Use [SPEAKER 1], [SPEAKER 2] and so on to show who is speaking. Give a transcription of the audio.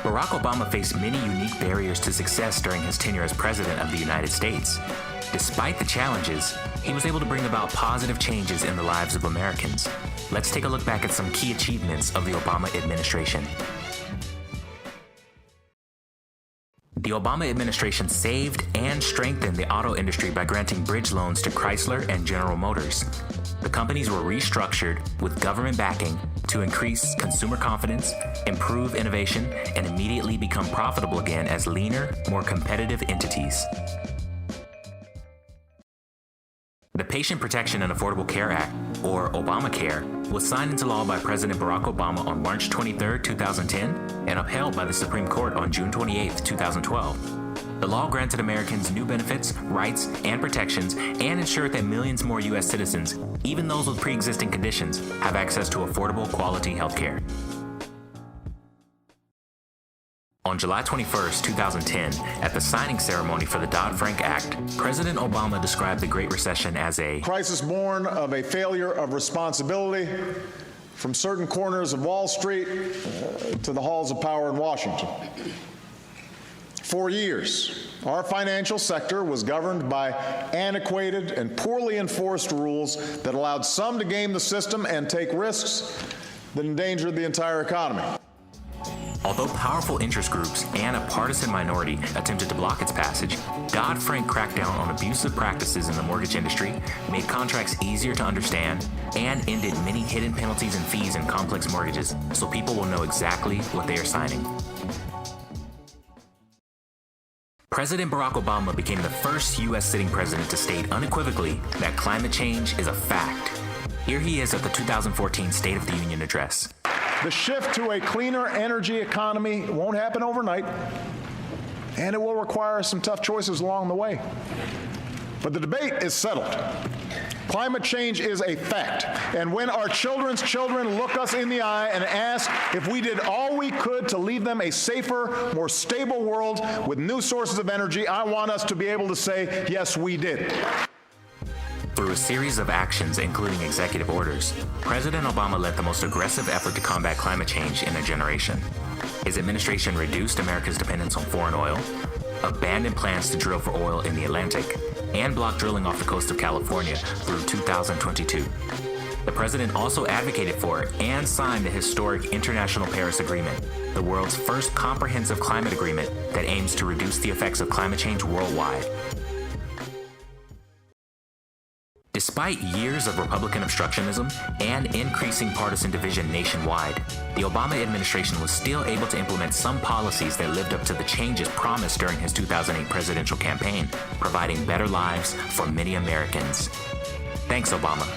[SPEAKER 1] Barack Obama faced many unique barriers to success during his tenure as President of the United States. Despite the challenges, he was able to bring about positive changes in the lives of Americans. Let's take a look back at some key achievements of the Obama administration. The Obama administration saved and strengthened the auto industry by granting bridge loans to Chrysler and General Motors. The companies were restructured with government backing to increase consumer confidence, improve innovation, and immediately become profitable again as leaner, more competitive entities. The Patient Protection and Affordable Care Act, or Obamacare, was signed into law by President Barack Obama on March 23, 2010, and upheld by the Supreme Court on June 28, 2012. The law granted Americans new benefits, rights, and protections, and ensured that millions more U.S. citizens, even those with pre-existing conditions, have access to affordable, quality health care. On July 21, 2010, at the signing ceremony for the Dodd-Frank Act, President Obama described the Great Recession as a
[SPEAKER 2] crisis born of a failure of responsibility from certain corners of Wall Street to the halls of power in Washington. For years, our financial sector was governed by antiquated and poorly enforced rules that allowed some to game the system and take risks that endangered the entire economy.
[SPEAKER 1] Although powerful interest groups and a partisan minority attempted to block its passage, Dodd-Frank cracked down on abusive practices in the mortgage industry, made contracts easier to understand, and ended many hidden penalties and fees in complex mortgages, so people will know exactly what they are signing. President Barack Obama became the first U.S. sitting president to state unequivocally that climate change is a fact. Here he is at the 2014 State of the Union address.
[SPEAKER 2] The shift to a cleaner energy economy won't happen overnight, and it will require some tough choices along the way. But the debate is settled. Climate change is a fact, and when our children's children look us in the eye and ask if we did all we could to leave them a safer, more stable world with new sources of energy, I want us to be able to say, yes, we did.
[SPEAKER 1] Through a series of actions, including executive orders, President Obama led the most aggressive effort to combat climate change in a generation. His administration reduced America's dependence on foreign oil, abandoned plans to drill for oil in the Atlantic, and blocked drilling off the coast of California through 2022. The president also advocated for and signed the historic International Paris Agreement, the world's first comprehensive climate agreement that aims to reduce the effects of climate change worldwide. Despite years of Republican obstructionism and increasing partisan division nationwide, the Obama administration was still able to implement some policies that lived up to the changes promised during his 2008 presidential campaign, providing better lives for many Americans. Thanks, Obama.